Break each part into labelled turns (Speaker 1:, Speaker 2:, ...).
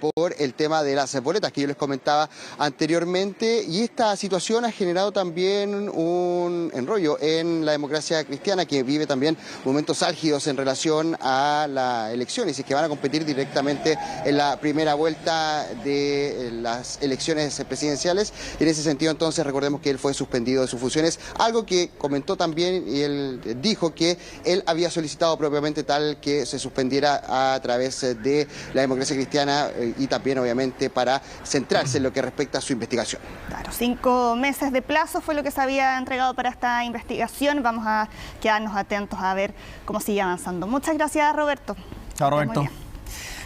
Speaker 1: por el tema de las boletas que yo les comentaba anteriormente, y esta situación ha generado también un enrollo en la democracia cristiana, que vive también momentos álgidos en relación a la elección, y si es que van a competir directamente en la primera vuelta de las elecciones presidenciales. En ese sentido, entonces, recordemos que él fue suspendido de sus funciones, algo que comentó también, y él dijo que él había solicitado propiamente tal que se suspendiera a través de la democracia cristiana, y también obviamente para centrarse en lo que respecta a su investigación.
Speaker 2: Claro, 5 meses de plazo fue lo que se había entregado para esta investigación. Vamos a quedarnos atentos a ver cómo sigue avanzando. Muchas gracias, Roberto.
Speaker 3: Chao, Roberto.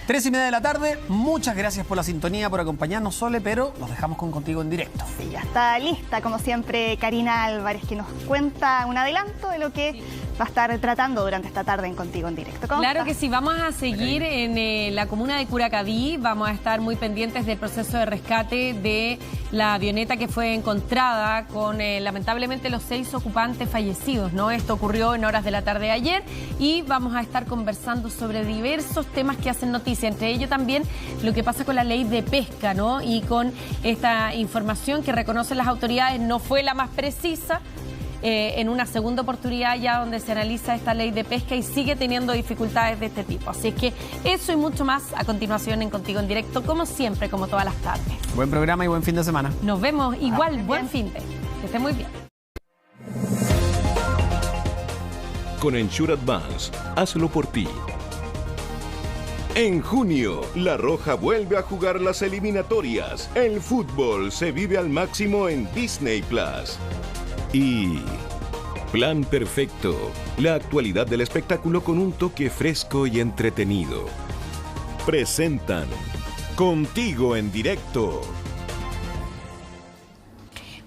Speaker 3: 3:30 de la tarde, muchas gracias por la sintonía, por acompañarnos, Sole, pero los dejamos con Contigo en Directo.
Speaker 2: Sí, ya está lista, como siempre, Karina Álvarez, que nos cuenta un adelanto de lo que va a estar tratando durante esta tarde en Contigo en Directo.
Speaker 4: Claro que sí, vamos a seguir en la comuna de Curacaví, vamos a estar muy pendientes del proceso de rescate de la avioneta que fue encontrada con lamentablemente los 6 ocupantes fallecidos, ¿no? Esto ocurrió en horas de la tarde de ayer y vamos a estar conversando sobre diversos temas que hacen noticia, entre ellos también lo que pasa con la ley de pesca, ¿no? Y con esta información que reconocen las autoridades no fue la más precisa, en una segunda oportunidad ya donde se analiza esta ley de pesca y sigue teniendo dificultades de este tipo. Así es que eso y mucho más a continuación en Contigo en Directo, como siempre, como todas las tardes.
Speaker 3: Buen programa y buen fin de semana.
Speaker 4: Nos vemos igual, buen fin de. Que esté muy bien.
Speaker 5: Con Ensure Advance, hazlo por ti. En junio, La Roja vuelve a jugar las eliminatorias. El fútbol se vive al máximo en Disney Plus. Y Plan Perfecto, la actualidad del espectáculo con un toque fresco y entretenido. Presentan Contigo en Directo.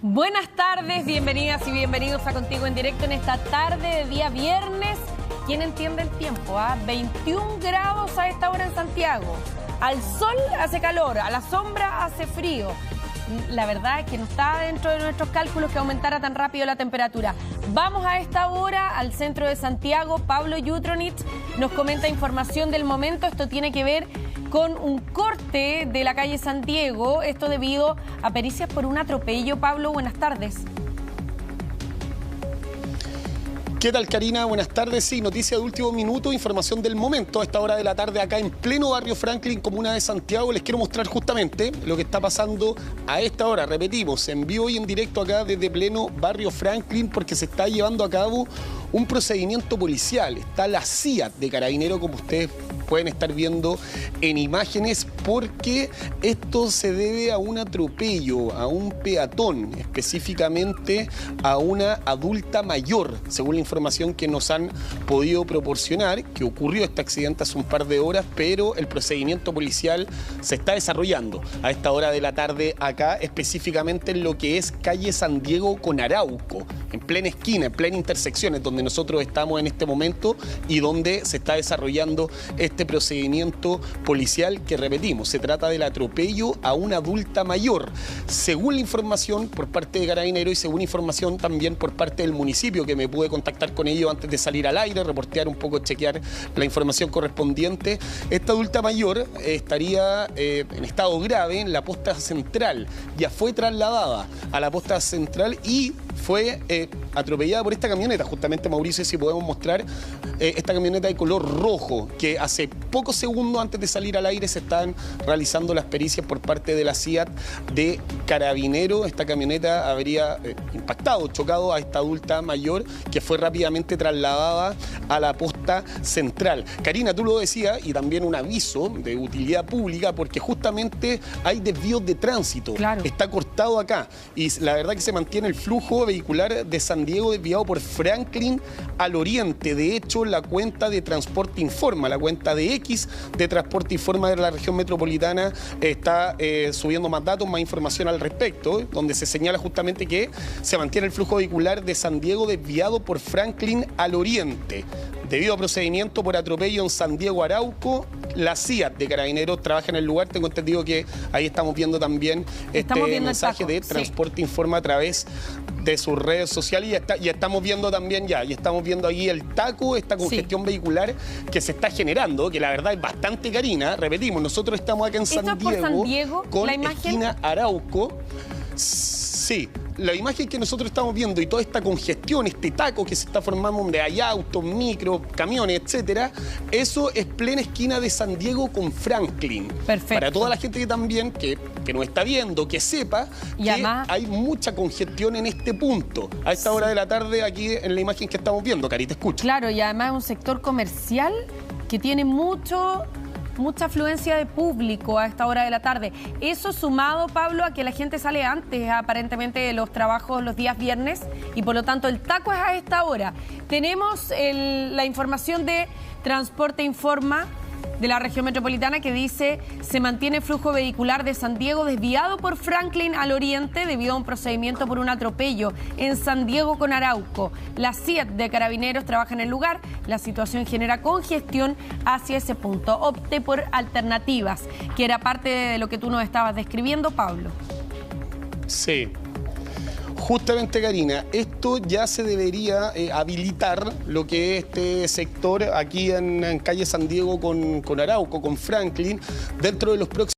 Speaker 4: Buenas tardes, bienvenidas y bienvenidos a Contigo en Directo en esta tarde de día viernes. ¿Quién entiende el tiempo? 21 grados a esta hora en Santiago. Al sol hace calor, a la sombra hace frío. La verdad es que no está dentro de nuestros cálculos que aumentara tan rápido la temperatura. Vamos a esta hora al centro de Santiago. Pablo Jutronich nos comenta información del momento. Esto tiene que ver con un corte de la calle San Diego. Esto debido a pericias por un atropello. Pablo, buenas tardes.
Speaker 6: ¿Qué tal, Karina? Buenas tardes. Sí, noticia de último minuto, información del momento. A esta hora de la tarde, acá en pleno barrio Franklin, comuna de Santiago, les quiero mostrar justamente lo que está pasando a esta hora. Repetimos, en vivo y en directo acá desde pleno barrio Franklin, porque se está llevando a cabo un procedimiento policial. Está la CIA de Carabineros, como ustedes pueden estar viendo en imágenes, porque esto se debe a un atropello, a un peatón, específicamente a una adulta mayor, según la información que nos han podido proporcionar, que ocurrió este accidente hace un par de horas, pero el procedimiento policial se está desarrollando a esta hora de la tarde acá, específicamente en lo que es calle San Diego con Arauco, en plena esquina, en plena intersección, es donde nosotros estamos en este momento y donde se está desarrollando este procedimiento policial que, repetimos, se trata del atropello a una adulta mayor, según la información por parte de Carabineros y según información también por parte del municipio, que me pude contactar con ellos antes de salir al aire, reportear un poco, chequear la información correspondiente. Esta adulta mayor estaría en estado grave en la posta central, ya fue trasladada a la posta central y fue atropellada por esta camioneta. Justamente, Mauricio, si podemos mostrar esta camioneta de color rojo, que hace pocos segundos antes de salir al aire se están realizando las pericias por parte de la CIA de Carabineros. Esta camioneta habría impactado, chocado a esta adulta mayor, que fue rápidamente trasladada a la posta central. Karina, tú lo decías, y también un aviso de utilidad pública, porque justamente hay desvíos de tránsito.
Speaker 4: Claro.
Speaker 6: Está cortado acá y la verdad que se mantiene el flujo vehicular de San Diego desviado por Franklin al oriente. De hecho, la cuenta de Transporte Informa, la cuenta de X de Transporte Informa de la región metropolitana está subiendo más datos, más información al respecto, donde se señala justamente que se mantiene el flujo vehicular de San Diego desviado por Franklin al oriente. Debido a procedimiento por atropello en San Diego Arauco, la CIA de Carabineros trabaja en el lugar. Tengo entendido que ahí estamos viendo también este mensaje de Transporte Informa a través de sus redes sociales y estamos viendo también y estamos viendo ahí el taco, esta congestión vehicular que se está generando, que la verdad es bastante, Karina. Repetimos, nosotros estamos acá en San
Speaker 4: ¿Esto es por San Diego,
Speaker 6: con
Speaker 4: la imagen?
Speaker 6: esquina Arauco. Sí, la imagen que nosotros estamos viendo y toda esta congestión, este taco que se está formando donde hay autos, micros, camiones, etcétera, eso es plena esquina de San Diego con Franklin.
Speaker 4: Perfecto.
Speaker 6: Para toda la gente que también, que nos está viendo, que sepa
Speaker 4: Y
Speaker 6: que
Speaker 4: además,
Speaker 6: hay mucha congestión en este punto, a esta hora de la tarde aquí en la imagen que estamos viendo. Cari, te escucho.
Speaker 4: claro, y además es un sector comercial que tiene mucha afluencia de público a esta hora de la tarde. Eso sumado, Pablo, a que la gente sale antes, aparentemente, de los trabajos los días viernes, y por lo tanto el taco es a esta hora. Tenemos la información de Transporte Informa de la región metropolitana que dice: se mantiene flujo vehicular de San Diego desviado por Franklin al oriente debido a un procedimiento por un atropello en San Diego con Arauco. La CIET de Carabineros trabaja en el lugar. La situación genera congestión hacia ese punto. Opte por alternativas, que era parte de lo que tú nos estabas describiendo, Pablo.
Speaker 6: Sí. Justamente, Karina, esto ya se debería habilitar lo que es este sector aquí en calle San Diego con Arauco, con Franklin, dentro de los próximos